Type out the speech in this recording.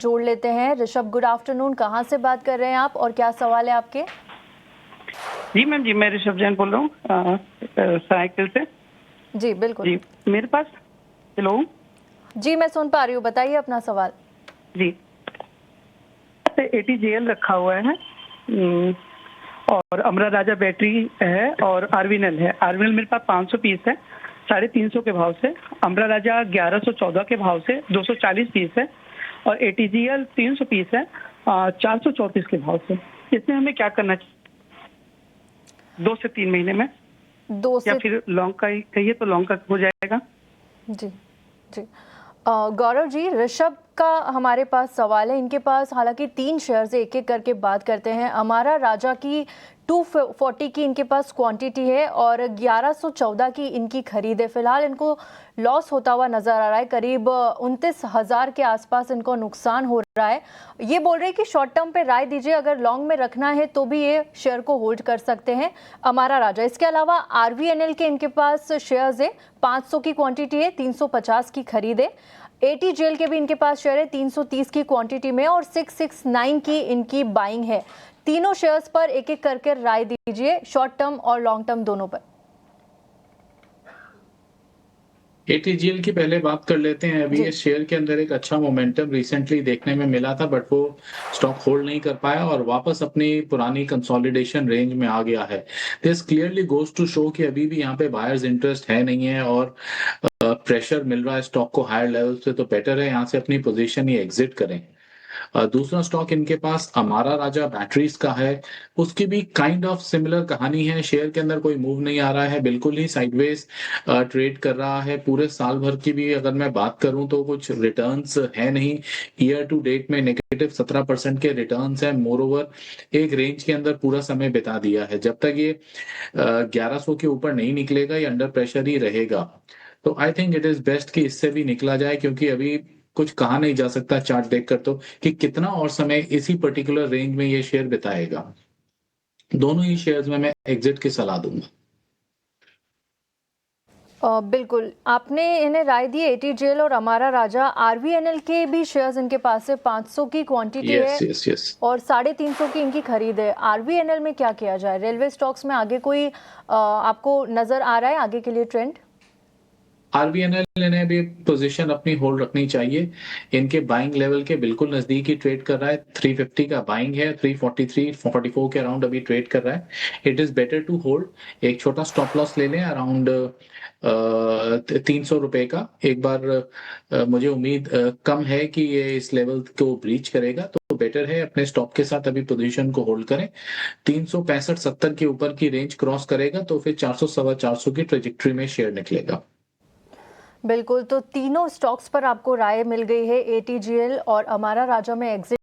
जोड़ लेते हैं। Rishabh, good afternoon. कहाँ से बात कर रहे हैं आप और क्या सवाल है आपके? जी मैम जी, मैं ऋषभ जैन बोल रहा हूँ साइकिल से। जी बिल्कुल। जी मेरे पास, हेलो जी मैं सुन पा रही हूँ, बताइए अपना सवाल। जी, ATGL रखा हुआ है और अमरा राजा बैटरी है और आरवीएनएल है। आरवीएनएल मेरे पास 500 पीस है 350 के भाव से, अमरा राजा 1114 के भाव से 240 पीस है और ATGL 300 पीस है 434 के भाव से। इसमें हमें क्या करना चाहिए 2 से 3 महीने में, या फिर लॉन्ग का ही कहिए तो लॉन्ग का हो जाएगा? जी जी गौरव जी, ऋषभ का हमारे पास सवाल है। इनके पास हालांकि 3 शेयर्स, एक एक करके बात करते हैं। अमारा राजा की 240 की इनके पास क्वांटिटी है और 1114 की इनकी खरीद है। फिलहाल इनको लॉस होता हुआ नजर आ रहा है, करीब 29,000 के आसपास इनको नुकसान हो रहा है। ये बोल रहे हैं कि शॉर्ट टर्म पे राय दीजिए, अगर लॉन्ग में रखना है तो भी ये शेयर को होल्ड कर सकते हैं अमारा राजा। इसके अलावा आरवीएनएल के इनके पास शेयर्स है, 500 की क्वांटिटी है, 350 की खरीद है। ATGL के भी इनके पास शेयर है 330 की क्वांटिटी में और 669 की इनकी बाइंग है। तीनों शेयर्स पर एक एक करके राय दीजिए, शॉर्ट टर्म और लॉन्ग टर्म दोनों पर। ATGL की पहले बात कर लेते हैं। अभी इस शेयर के अंदर एक अच्छा मोमेंटम रिसेंटली देखने में मिला था, बट वो स्टॉक होल्ड नहीं कर पाया और वापस अपनी पुरानी कंसोलिडेशन रेंज में आ गया है। This clearly goes to show कि अभी भी यहाँ पे बायर्स इंटरेस्ट है नहीं है और प्रेशर मिल रहा है स्टॉक को हायर लेवल से, तो बेटर है यहाँ से अपनी पोजीशन ही एग्जिट करें। दूसरा स्टॉक इनके पास अमारा राजा बैटरीज का है। उसकी भी काइंड ऑफ सिमिलर कहानी है। शेयर के अंदर कोई मूव नहीं आ रहा है, बिल्कुल ही साइडवेज ट्रेड कर रहा है। पूरे साल भर की भी अगर मैं बात करूं तो कुछ रिटर्न्स है नहीं। ईयर टू डेट में नेगेटिव 17% के रिटर्न्स है। मोर ओवर एक रेंज के अंदर पूरा समय बिता दिया है। जब तक ये 1100 के ऊपर नहीं निकलेगा, ये अंडर प्रेशर ही रहेगा। तो I think it is best कि इससे भी निकला जाए, क्योंकि अभी कुछ कहा नहीं जा सकता चार्ट देखकर तो कि कितना और समय इसी पर्टिकुलर रेंज में ये शेयर बिताएगा। दोनों ही शेयर्स में मैं एग्जिट की सलाह दूंगा। बिल्कुल, आपने इन्हें राय दी। ATGL और अमारा राजा, आरवीएनएल के भी शेयर्स इनके पास है, 500 की क्वांटिटी है और 350 की इनकी खरीद है। आरवीएनएल में क्या किया जाए? रेलवे स्टॉक्स में आगे कोई आपको नजर आ रहा है आगे के लिए ट्रेंड? आरबीएनएल ने भी पोजीशन अपनी होल्ड रखनी चाहिए। इनके बाइंग लेवल के बिल्कुल नजदीक ही ट्रेड कर रहा है। 350 का बाइंग है, 343 44 के अराउंड अभी ट्रेड कर रहा है। It is better to hold. एक छोटा स्टॉप लॉस ले लें अराउंड 300 रुपए का। एक बार मुझे उम्मीद कम है कि ये इस लेवल को ब्रीच करेगा, तो बेटर है अपने स्टॉप के साथ अभी पोजीशन को होल्ड करें। 365-70 के ऊपर की रेंज क्रॉस करेगा तो फिर 400 सवा 400 की ट्रेजेक्ट्री में शेयर निकलेगा। बिल्कुल, तो तीनों स्टॉक्स पर आपको राय मिल गई है। ATGL और अमारा राजा में एग्जिट